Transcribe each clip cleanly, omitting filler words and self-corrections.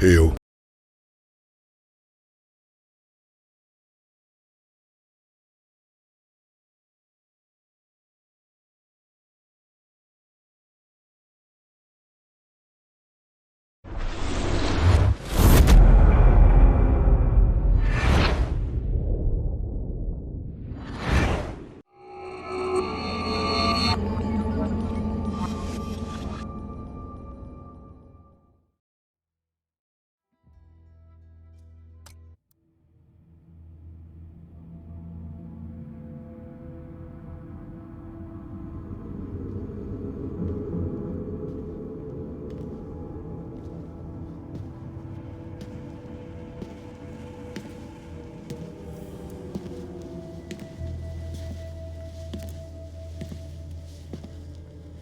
Eu.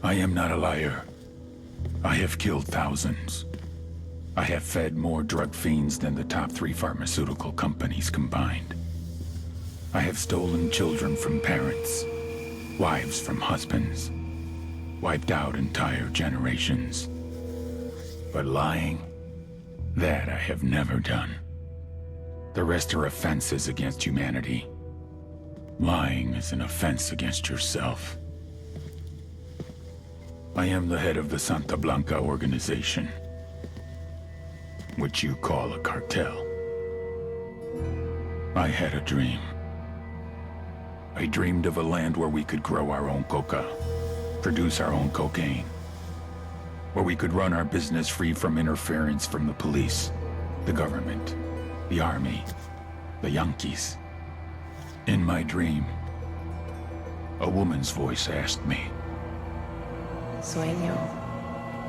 I am not a liar. I have killed thousands. I have fed more drug fiends than the top 3 pharmaceutical companies combined. I have stolen children from parents, wives from husbands, wiped out entire generations. But lying, that I have never done. The rest are offenses against humanity. Lying is an offense against yourself. I am the head of the Santa Blanca organization, which you call a cartel. I had a dream. I dreamed of a land where we could grow our own coca, produce our own cocaine, where we could run our business free from interference from the police, the government, the army, the Yankees. In my dream, a woman's voice asked me, Sueño,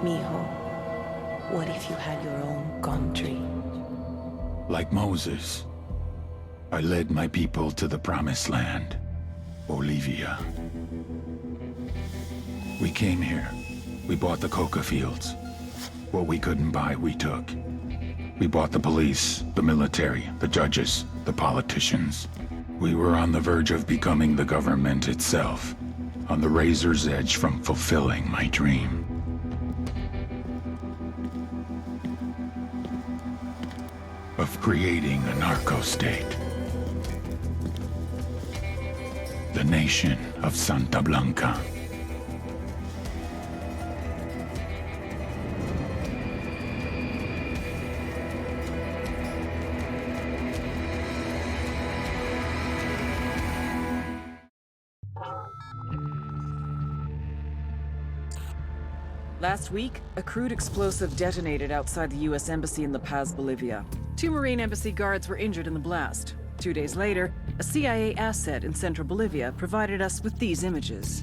mijo, what if you had your own country? like Moses, I led my people to the promised land, Bolivia. We came here. We bought the coca fields. What we couldn't buy, we took. We bought the police, the military, the judges, the politicians. We were on the verge of becoming the government itself, on the razor's edge from fulfilling my dream. Of creating a narco-state. The nation of Santa Blanca. Last week, a crude explosive detonated outside the U.S. Embassy in La Paz, Bolivia. 2 Marine Embassy guards were injured in the blast. 2 days later, a CIA asset in central Bolivia provided us with these images.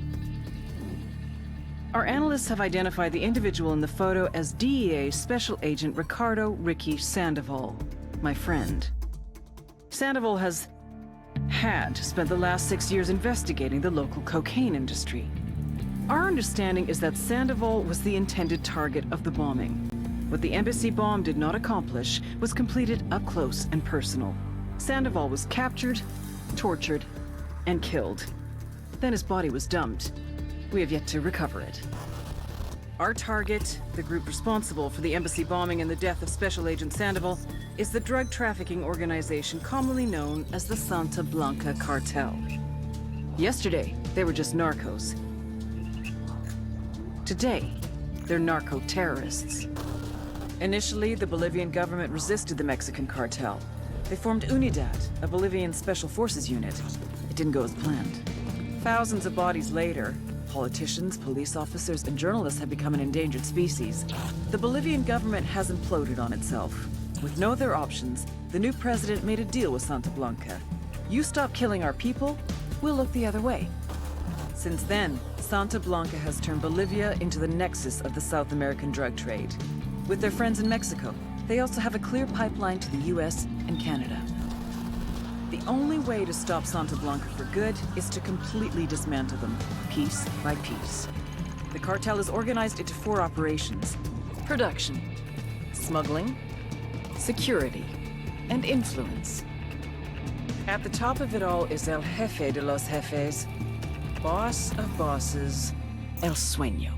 Our analysts have identified the individual in the photo as DEA Special Agent Ricardo Ricky Sandoval, my friend. Sandoval had spent the last 6 years investigating the local cocaine industry. Our understanding is that Sandoval was the intended target of the bombing. What the embassy bomb did not accomplish was completed up close and personal. Sandoval was captured, tortured, and killed. Then his body was dumped. We have yet to recover it. Our target, the group responsible for the embassy bombing and the death of Special Agent Sandoval, is the drug trafficking organization commonly known as the Santa Blanca Cartel. Yesterday, they were just narcos. Today, they're narco-terrorists. Initially, the Bolivian government resisted the Mexican cartel. They formed UNIDAD, a Bolivian special forces unit. It didn't go as planned. Thousands of bodies later, politicians, police officers, and journalists have become an endangered species. The Bolivian government has imploded on itself. With no other options, the new president made a deal with Santa Blanca. You stop killing our people, we'll look the other way. Since then, Santa Blanca has turned Bolivia into the nexus of the South American drug trade. With their friends in Mexico, they also have a clear pipeline to the US and Canada. The only way to stop Santa Blanca for good is to completely dismantle them, piece by piece. The cartel is organized into 4 operations: production, smuggling, security, and influence. At the top of it all is El Jefe de los Jefes, boss of bosses, El Sueño.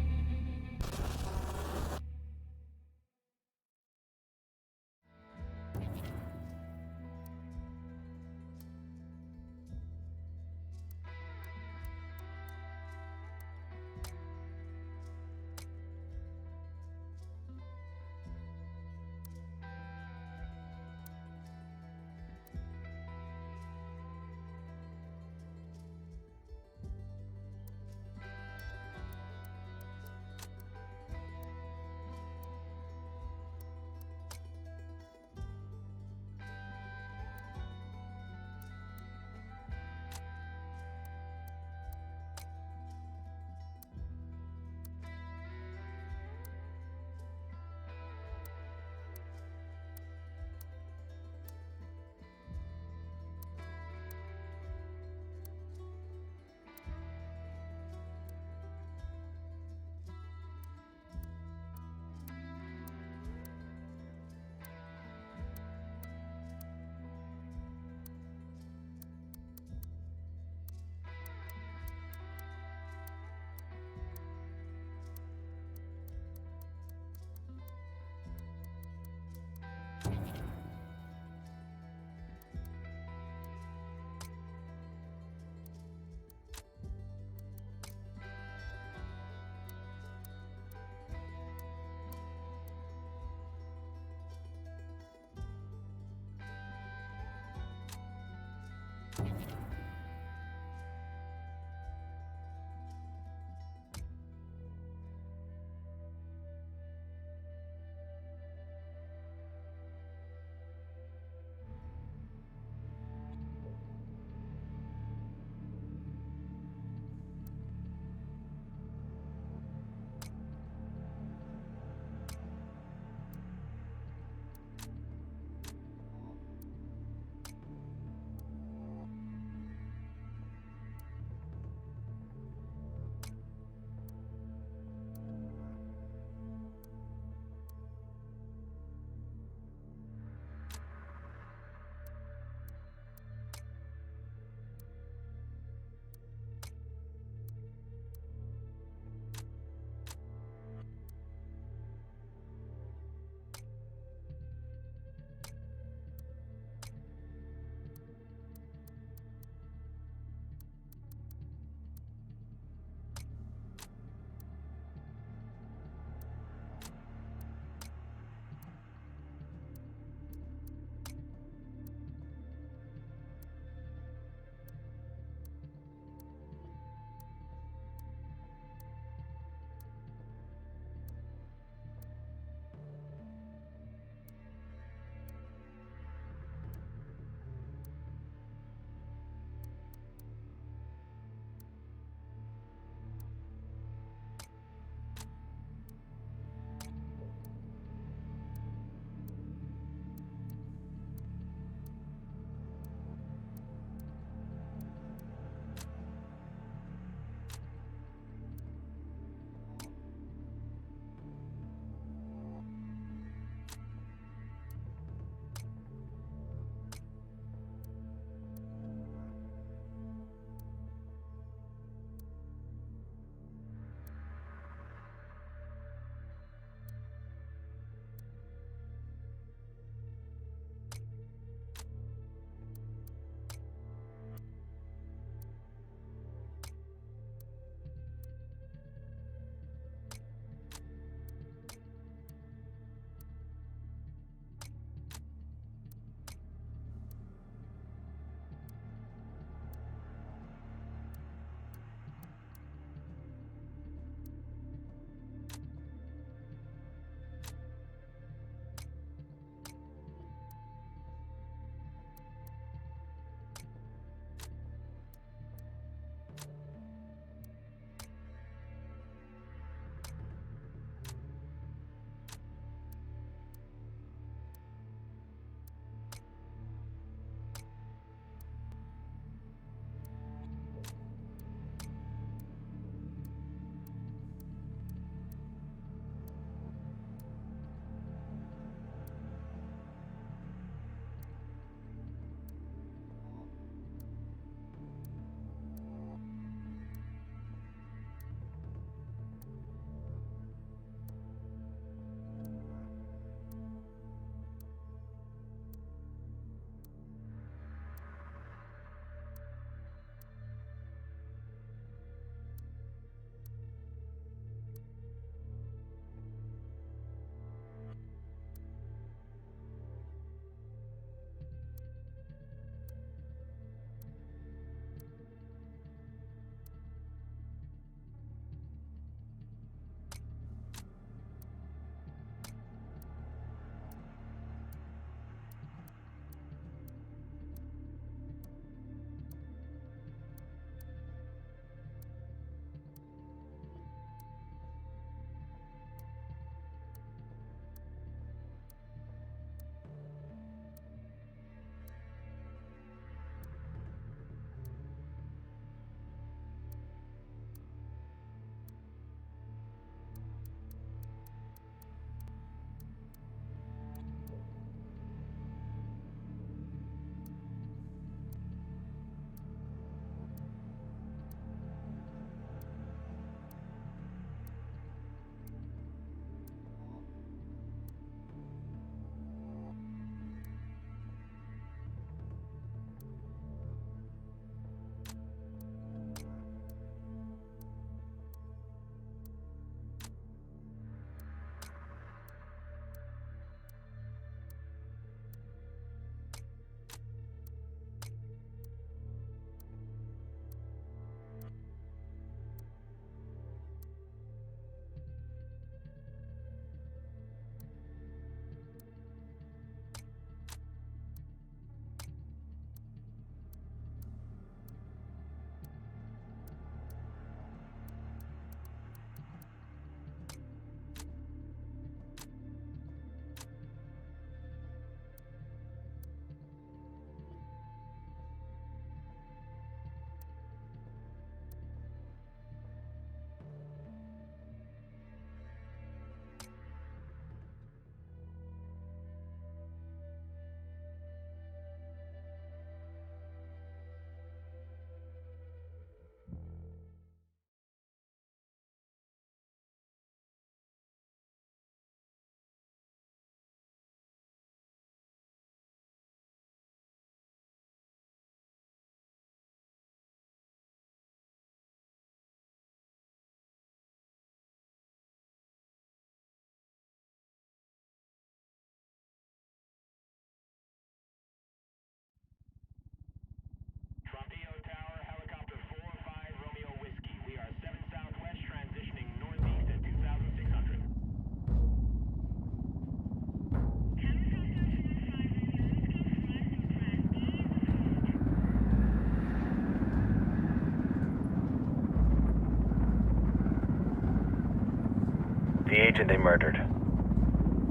agent they murdered.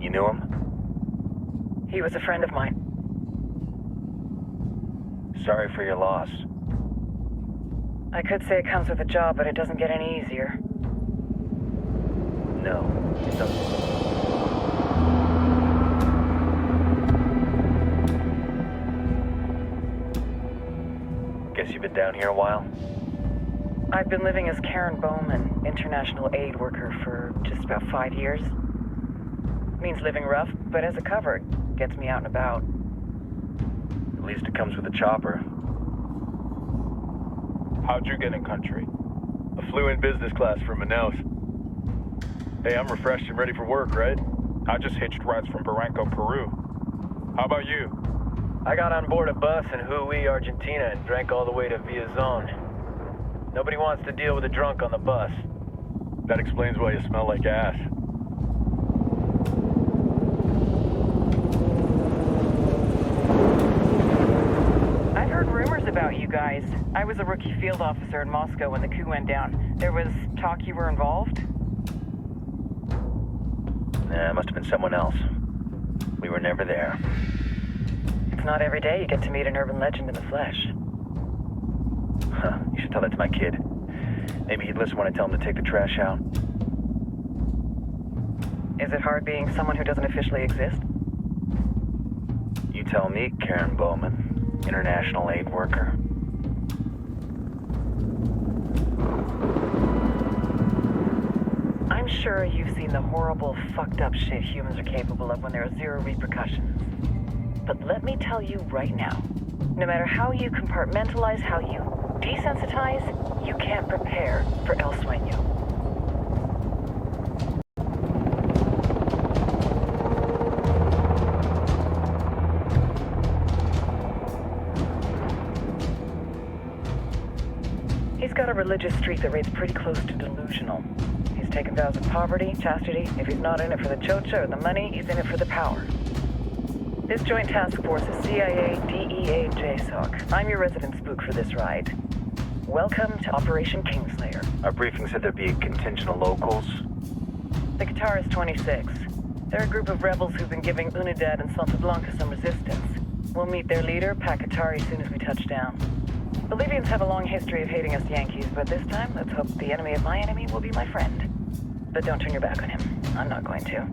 You knew him? He was a friend of mine. Sorry for your loss. I could say it comes with a job, but it doesn't get any easier. No, it doesn't. Guess you've been down here a while? I've been living as Karen Bowman, international aid worker, for just about 5 years. Means living rough, but as a cover, it gets me out and about. At least it comes with a chopper. How'd you get in country? I flew in business class from Manaus. Hey, I'm refreshed and ready for work, right? I just hitched rides from Barranco, Peru. How about you? I got on board a bus in Jujuy, Argentina, and drank all the way to Villazon. Nobody wants to deal with a drunk on the bus. That explains why you smell like ass. I've heard rumors about you guys. I was a rookie field officer in Moscow when the coup went down. There was talk you were involved? Nah, it must have been someone else. We were never there. It's not every day you get to meet an urban legend in the flesh. Huh, you should tell that to my kid. Maybe he'd listen when I tell him to take the trash out. Is it hard being someone who doesn't officially exist? You tell me, Karen Bowman, international aid worker. I'm sure you've seen the horrible, fucked up shit humans are capable of when there are zero repercussions. But let me tell you right now, no matter how you compartmentalize, how you desensitize, you can't prepare for El Sueño. He's got a religious streak that rates pretty close to delusional. He's taken vows of poverty, chastity. If he's not in it for the chocha or the money, he's in it for the power. This joint task force is CIA, DEA, JSOC. I'm your resident spook for this ride. Welcome to Operation Kingslayer. Our briefing said there'd be a contingent of locals. The Qatar is 26. They're a group of rebels who've been giving Unidad and Santa Blanca some resistance. We'll meet their leader, Pakatari, as soon as we touch down. Bolivians have a long history of hating us Yankees, but this time, let's hope the enemy of my enemy will be my friend. But don't turn your back on him. I'm not going to.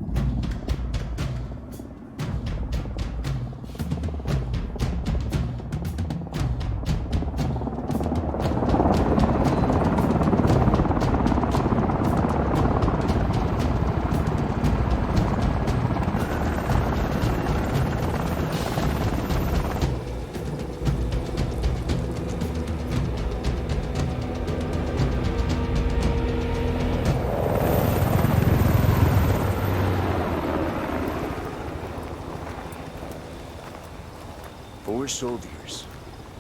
Soldiers.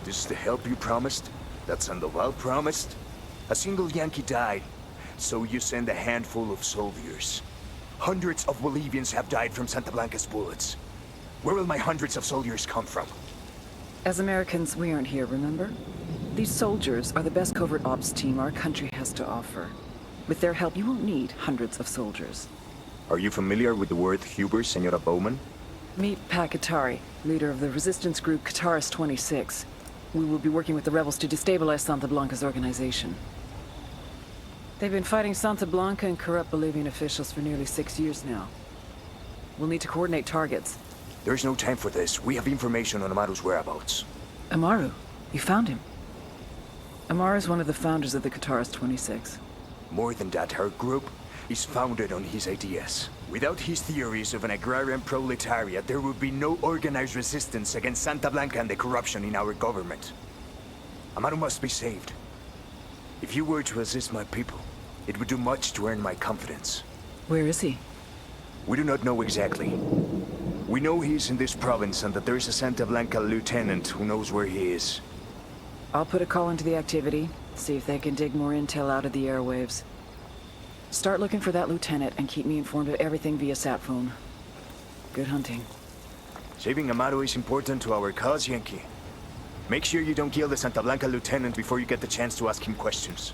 This is the help you promised? That Sandoval promised? A single Yankee died, so you send a handful of soldiers. Hundreds of Bolivians have died from Santa Blanca's bullets. Where will my hundreds of soldiers come from? As Americans, we aren't here, remember? These soldiers are the best covert ops team our country has to offer. With their help, you won't need hundreds of soldiers. Are you familiar with the word Huber, Senora Bowman? Meet Pakatari, leader of the resistance group Qatar's 26. We will be working with the rebels to destabilize Santa Blanca's organization. They've been fighting Santa Blanca and corrupt Bolivian officials for nearly 6 years now. We'll need to coordinate targets. There's no time for this. We have information on Amaru's whereabouts. Amaru? You found him? Amaru is one of the founders of the Qatar's 26. More than that, her group is founded on his ideas. Without his theories of an agrarian proletariat, there would be no organized resistance against Santa Blanca and the corruption in our government. Amaru must be saved. If you were to assist my people, it would do much to earn my confidence. Where is he? We do not know exactly. We know he is in this province and that there is a Santa Blanca lieutenant who knows where he is. I'll put a call into the activity, see if they can dig more intel out of the airwaves. Start looking for that lieutenant and keep me informed of everything via sat phone. Good hunting. Saving Amaru is important to our cause, Yankee. Make sure you don't kill the Santa Blanca lieutenant before you get the chance to ask him questions.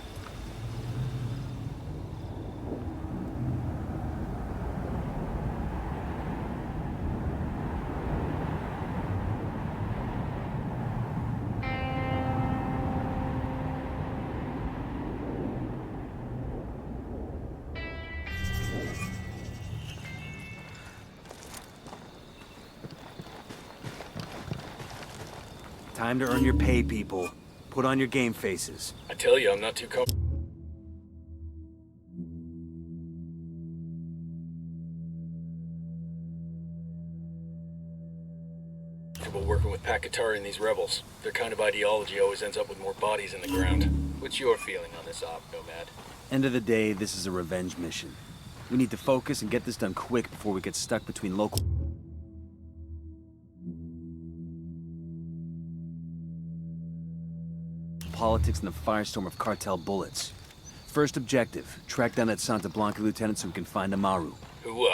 Time to earn your pay, people. Put on your game faces. I tell you, I'm not too comfortable working with Pakatari and these rebels. Their kind of ideology always ends up with more bodies in the ground. What's your feeling on this op, Nomad? End of the day, this is a revenge mission. We need to focus and get this done quick before we get stuck between local... politics and the firestorm of cartel bullets. First objective, track down that Santa Blanca lieutenant so we can find Amaru. Who,